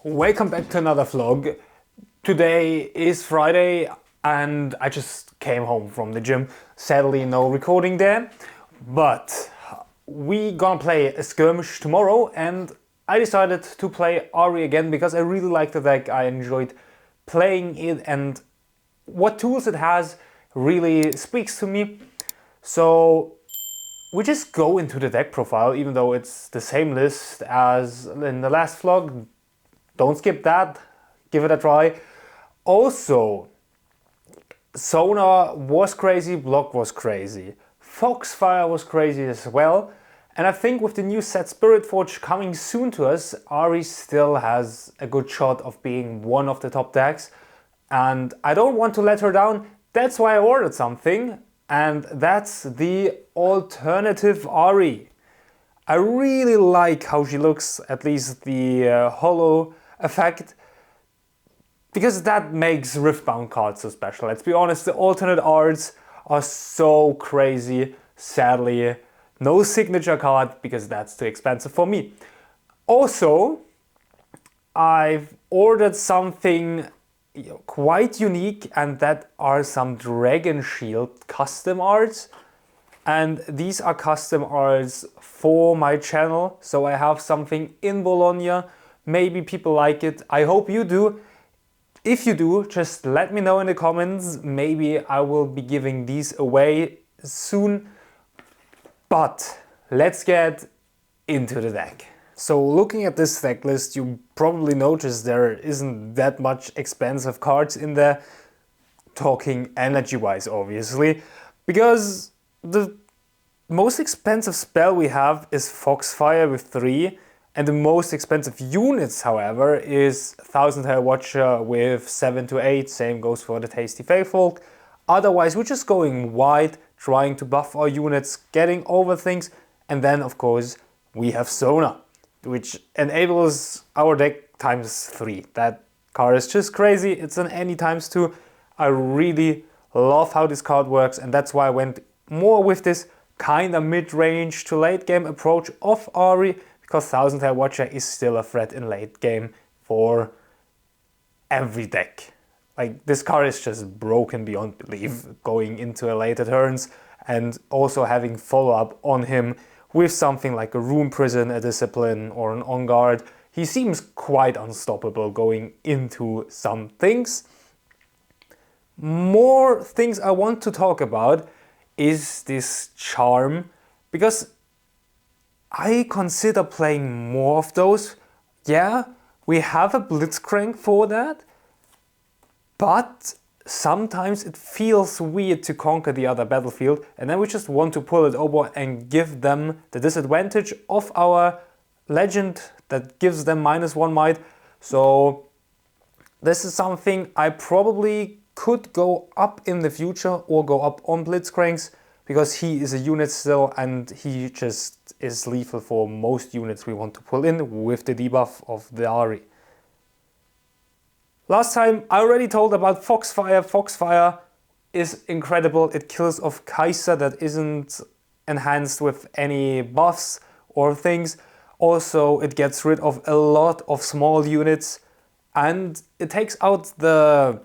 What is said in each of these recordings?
Welcome back to another vlog. Today is Friday and I just came home from the gym. Sadly no recording there, but we gonna play a skirmish tomorrow and I decided to play Ahri again because I really like the deck. I enjoyed playing it and what tools it has really speaks to me. So we just go into the deck profile, even though it's the same list as in the last vlog. Don't skip that, give it a try. Also, Sonar was crazy, Block was crazy, Foxfire was crazy as well. And I think with the new set Spirit Forge coming soon to us, Ahri still has a good shot of being one of the top decks. And I don't want to let her down, that's why I ordered something. And that's the alternative Ahri. I really like how she looks, at least the holo effect, because that makes Riftbound cards so special. Let's be honest, the alternate arts are so crazy. Sadly, no signature card because that's too expensive for me. Also, I've ordered something quite unique, and that are some Dragon Shield custom arts. And these are custom arts for my channel, so I have something in Bologna. Maybe people like it, I hope you do. If you do, just let me know in the comments. Maybe I will be giving these away soon. But let's get into the deck. So looking at this deck list, you probably noticed there isn't that much expensive cards in there. Talking energy-wise, obviously. Because the most expensive spell we have is Foxfire with 3. And the most expensive units, however, is Thousand Hair Watcher with 7 to 8. Same goes for the Tasty Faithful. Otherwise, we're just going wide, trying to buff our units, getting over things. And then, of course, we have Sonar, which enables our deck times 3. That card is just crazy. It's an any times 2. I really love how this card works, and that's why I went more with this kind of mid-range to late game approach of Ahri, because Thousand Hair Watcher is still a threat in late game for every deck. Like, this card is just broken beyond belief going into a later turns, and also having follow-up on him with something like a Rune Prison, a Discipline, or an On Guard. He seems quite unstoppable going into some things. More things I want to talk about is this Charm, because I consider playing more of those. Yeah, we have a Blitzcrank for that, but sometimes it feels weird to conquer the other battlefield, and then we just want to pull it over and give them the disadvantage of our legend that gives them -1 might. So this is something I probably could go up in the future or go up on Blitzcranks, because he is a unit still and he just is lethal for most units we want to pull in with the debuff of the Ahri. Last time I already told about Foxfire. Foxfire is incredible. It kills off Kaiser that isn't enhanced with any buffs or things. Also, it gets rid of a lot of small units and it takes out the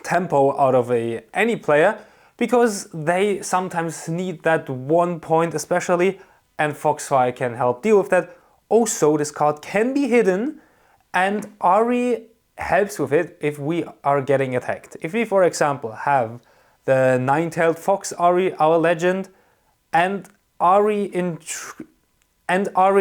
tempo out of any player, because they sometimes need that 1 point especially, and Foxfire can help deal with that. Also, this card can be hidden and Ahri helps with it if we are getting attacked. If we, for example, have the Nine-Tailed Fox Ahri, our legend, and Ahri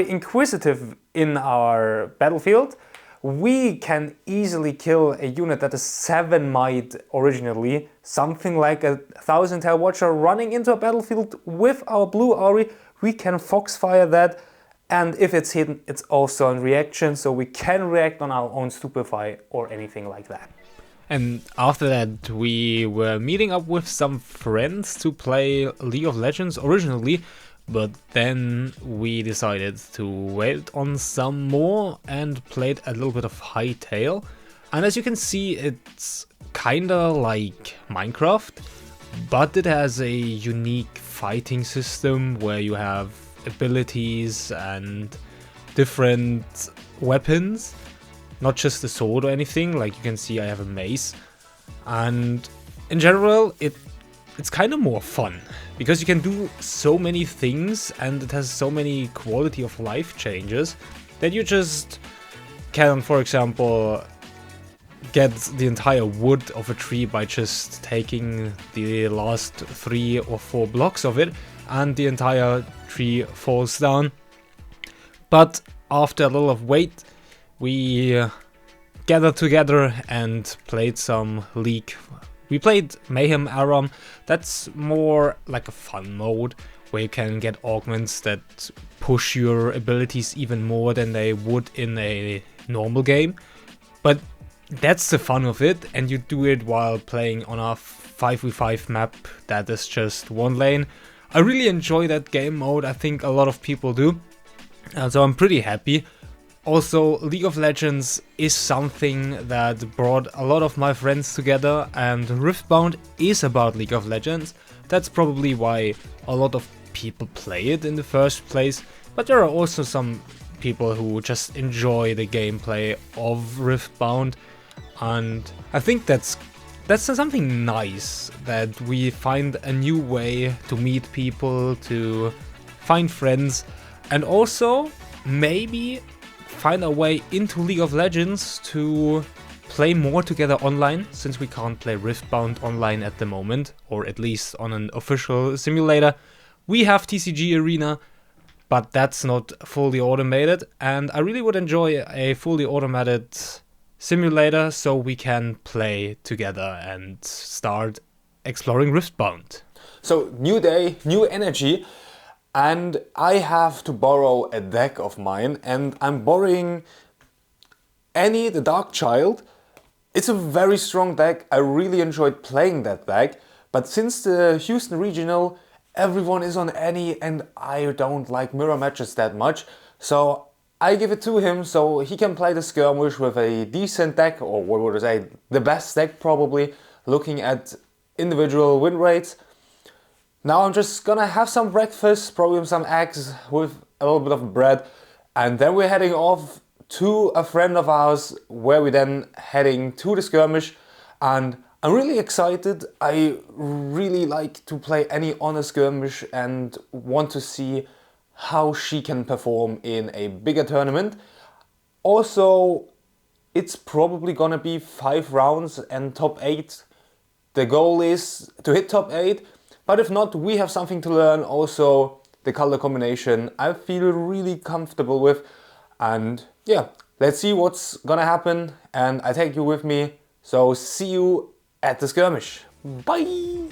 Inquisitive in our battlefield, we can easily kill a unit that is 7 might originally, something like a Thousand Hair Watcher running into a battlefield with our blue Ahri. We can Foxfire that, and if it's hidden, it's also a reaction, so we can react on our own Stupefy or anything like that. And after that, we were meeting up with some friends to play League of Legends originally, but then we decided to wait on some more and played a little bit of Hightail. And as you can see, it's kinda like Minecraft, but it has a unique fighting system where you have abilities and different weapons. not just a sword or anything. Like you can see I have a mace, and in general it's kind of more fun because you can do so many things and it has so many quality of life changes that you just can, for example, get the entire wood of a tree by just taking the last 3 or 4 blocks of it, and the entire tree falls down. But after a little of wait, we gathered together and played some League. We played Mayhem Aram. That's more like a fun mode where you can get augments that push your abilities even more than they would in a normal game. But that's the fun of it, and you do it while playing on a 5v5 map that is just one lane. I really enjoy that game mode. I think a lot of people do, so I'm pretty happy. Also, League of Legends is something that brought a lot of my friends together, and Riftbound is about League of Legends. That's probably why a lot of people play it in the first place, but there are also some people who just enjoy the gameplay of Riftbound, and I think that's something nice, that we find a new way to meet people, to find friends, and also maybe find a way into League of Legends to play more together online, since we can't play Riftbound online at the moment, or at least on an official simulator. We have TCG Arena, but that's not fully automated, and I really would enjoy a fully automated simulator so we can play together and start exploring Riftbound. So, new day, new energy. And I have to borrow a deck of mine, and I'm borrowing Ahri, the Dark Child. It's a very strong deck. I really enjoyed playing that deck, but since the Houston Regional, everyone is on Ahri and I don't like mirror matches that much. So I give it to him so he can play the Skirmish with a decent deck, or what would I say, the best deck probably, looking at individual win rates. Now I'm just gonna have some breakfast, probably some eggs with a little bit of bread, and then we're heading off to a friend of ours where we're then heading to the Skirmish, and I'm really excited. I really like to play Ahri on a Skirmish and want to see how she can perform in a bigger tournament. Also, it's probably gonna be 5 rounds and top 8. The goal is to hit top 8. But if not, we have something to learn. Also, the color combination I feel really comfortable with. And yeah, let's see what's gonna happen. And I take you with me. So see you at the Skirmish. Bye!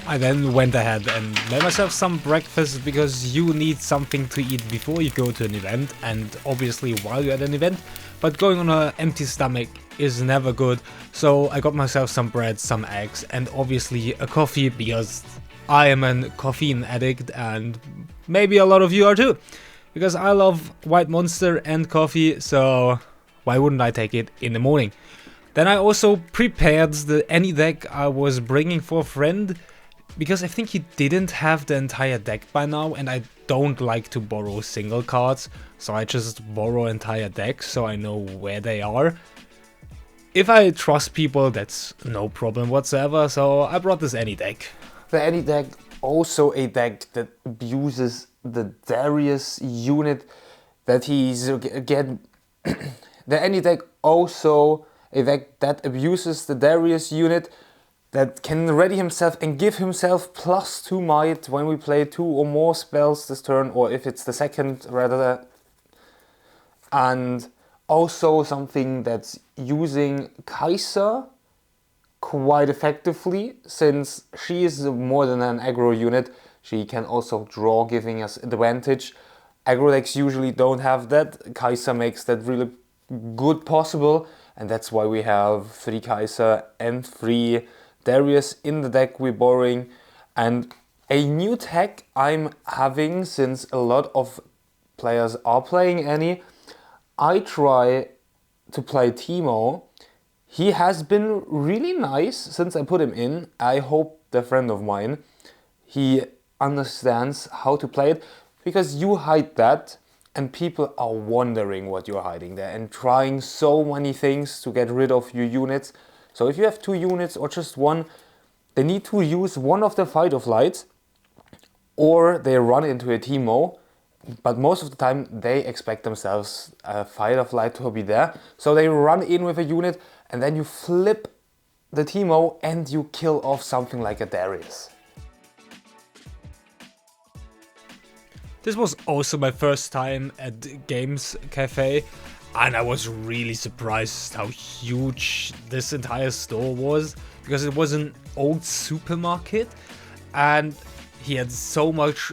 I then went ahead and made myself some breakfast, because you need something to eat before you go to an event, and obviously while you're at an event. But going on an empty stomach is never good, so I got myself some bread, some eggs, and obviously a coffee, because I am a caffeine addict, and maybe a lot of you are too, because I love White Monster and coffee, so why wouldn't I take it in the morning? Then I also prepared the Ahri deck I was bringing for a friend, because I think he didn't have the entire deck by now, and I don't like to borrow single cards, so I just borrow entire decks so I know where they are. If I trust people, that's no problem whatsoever, so I brought this Ahri deck. The Ahri deck, also a deck that abuses the Darius unit that he's again. The Ahri deck, also a deck that abuses the Darius unit, that can ready himself and give himself +2 might when we play 2 or more spells this turn, or if it's the second rather. And also something that's using Kai'Sa quite effectively, since she is more than an aggro unit. She can also draw, giving us advantage. Aggro decks usually don't have that. Kai'Sa makes that really good possible, and that's why we have 3 Kai'Sa and 3 Darius in the deck we're borrowing. And a new tech I'm having, since a lot of players are playing Ahri, I try to play Teemo. He has been really nice since I put him in. I hope the friend of mine, he understands how to play it, because you hide that and people are wondering what you're hiding there and trying so many things to get rid of your units. So if you have 2 units or just one, they need to use one of the Fight of Light, or they run into a Teemo, but most of the time they expect themselves a Fight of Light to be there. So they run in with a unit and then you flip the Teemo and you kill off something like a Darius. This was also my first time at Games Cafe, and I was really surprised how huge this entire store was, because it was an old supermarket and he had so much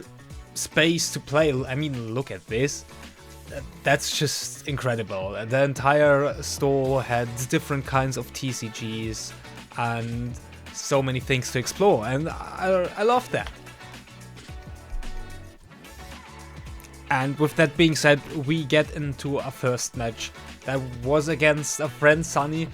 space to play. I mean, look at this. That's just incredible. The entire store had different kinds of TCGs and so many things to explore, and I love that. And with that being said, we get into a first match that was against a friend, Sunny,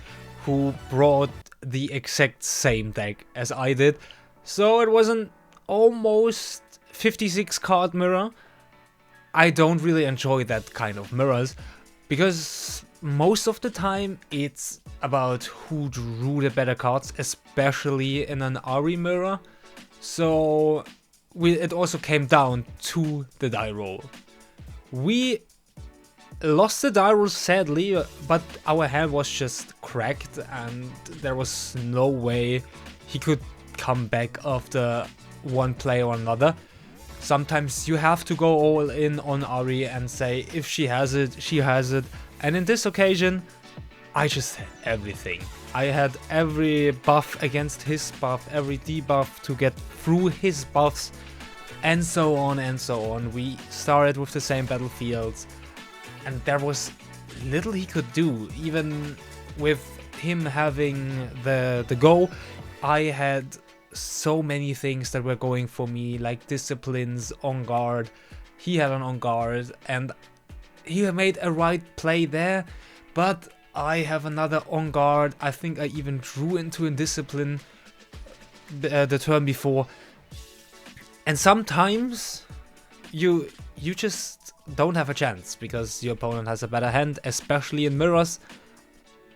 who brought the exact same deck as I did. So it was an almost 56 card mirror. I don't really enjoy that kind of mirrors, because most of the time it's about who drew the better cards, especially in an Ahri mirror. So it also came down to the die roll. We lost the die roll sadly, but our hand was just cracked and there was no way he could come back after one play or another. Sometimes you have to go all in on Ahri and say, if she has it, she has it. And in this occasion, I just had everything. I had every buff against his buff, every debuff to get through his buffs, and so on and so on. We started with the same battlefields, and there was little he could do. Even with him having the go, I had so many things that were going for me, like disciplines, on guard. He had an on guard, and he made a right play there, but I have another on guard. I think I even drew into a discipline the turn before. And sometimes you just don't have a chance because your opponent has a better hand, especially in mirrors.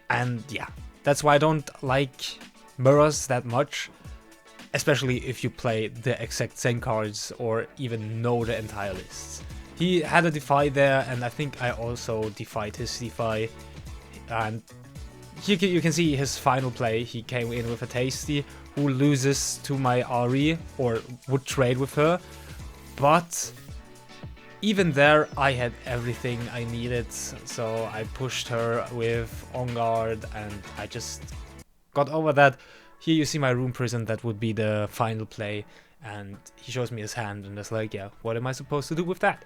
And yeah, that's why I don't like mirrors that much, especially if you play the exact same cards or even know the entire lists. He had a Defy there, and I think I also defied his Defy. And you can see his final play. He came in with a Tasty, who loses to my Ahri, or would trade with her. But even there, I had everything I needed. So I pushed her with On Guard, and I just got over that. Here you see my Rune Prison. That would be the final play. And he shows me his hand, and it's like, yeah, what am I supposed to do with that?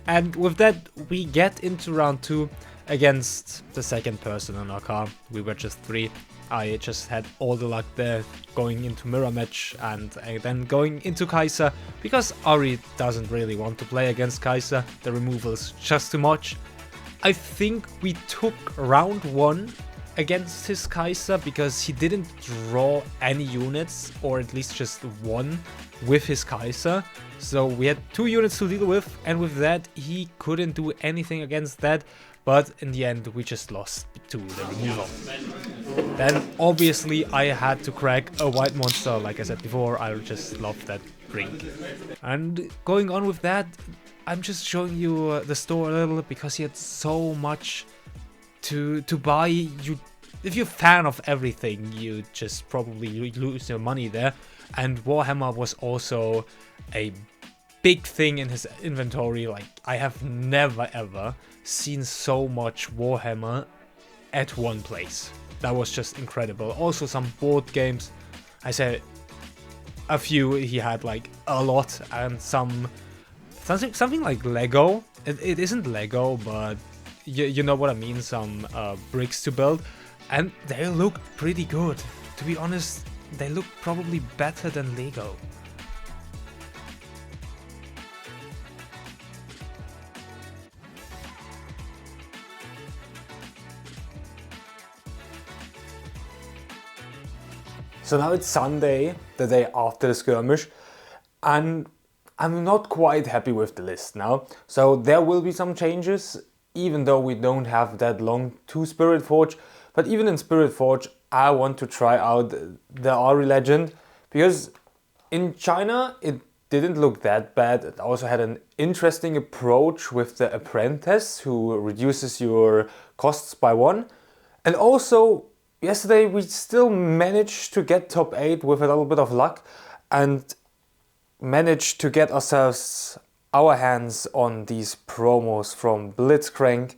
And with that, we get into round 2 against the second person in our car. We were just 3. I just had all the luck there going into mirror match and then going into Kai'Sa, because Ahri doesn't really want to play against Kai'Sa. The removal is just too much. I think we took round 1 against his Kai'Sa because he didn't draw any units, or at least just one with his Kai'Sa. So we had 2 units to deal with, and with that he couldn't do anything against that. But in the end we just lost to the removal. Then obviously I had to crack a white monster. Like I said before, I just love that drink. And going on with that, I'm just showing you the store a little, because he had so much to buy. If you're a fan of everything, you just probably lose your money there. And Warhammer was also a big thing in his inventory. Like, I have never ever seen so much Warhammer at one place. That was just incredible. Also some board games. I said a few, he had like a lot, and something like Lego. It isn't Lego, but you know what I mean, some bricks to build, and they look pretty good. to be honest, they look probably better than Lego. So now it's Sunday, the day after the skirmish, and I'm not quite happy with the list now. So there will be some changes, even though we don't have that long to Spirit Forge. But even in Spirit Forge, I want to try out the Ahri legend, because in China it didn't look that bad. It also had an interesting approach with the apprentice who reduces your costs by 1. And also yesterday we still managed to get top 8 with a little bit of luck and managed to get our hands on these promos from Blitzcrank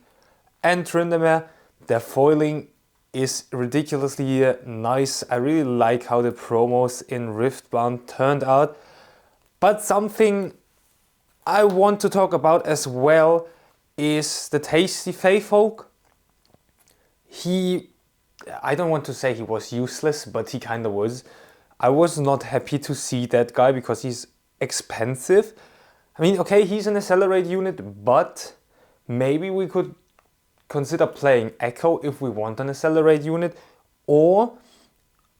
and Tryndamere. Their foiling is ridiculously nice. I really like how the promos in Riftbound turned out. But something I want to talk about as well is the Tasty Feyfolk. I don't want to say he was useless, but he kind of was. I was not happy to see that guy because he's expensive. I mean, okay, he's an accelerate unit, but maybe we could consider playing Echo if we want an accelerate unit, or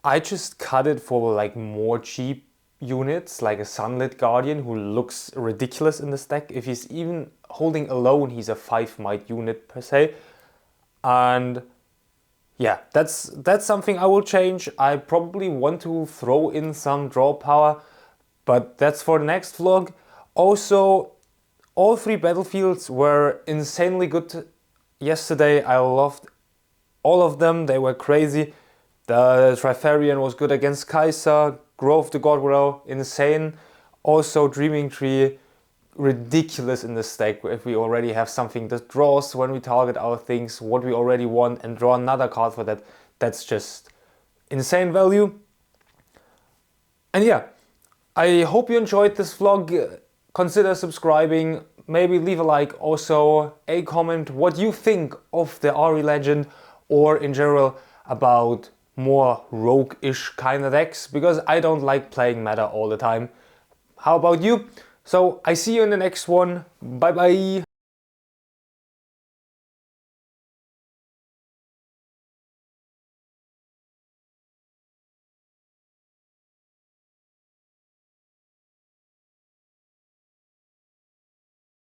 I just cut it for like more cheap units, like a Sunlit Guardian who looks ridiculous in the stack. If he's even holding alone, he's a 5 might unit per se. And yeah, that's something I will change. I probably want to throw in some draw power, but that's for the next vlog. Also, all 3 battlefields were insanely good yesterday. I loved all of them. They were crazy. The Trifarian was good against Kaiser. Grove the Godwell, insane. Also Dreaming Tree, ridiculous in the stack if we already have something that draws when we target our things, what we already want, and draw another card for that. That's just insane value. And yeah, I hope you enjoyed this vlog. Consider subscribing, maybe leave a like, also a comment what you think of the Ahri legend, or in general about more rogue-ish kind of decks, because I don't like playing meta all the time. How about you? So I see you in the next one. Bye bye.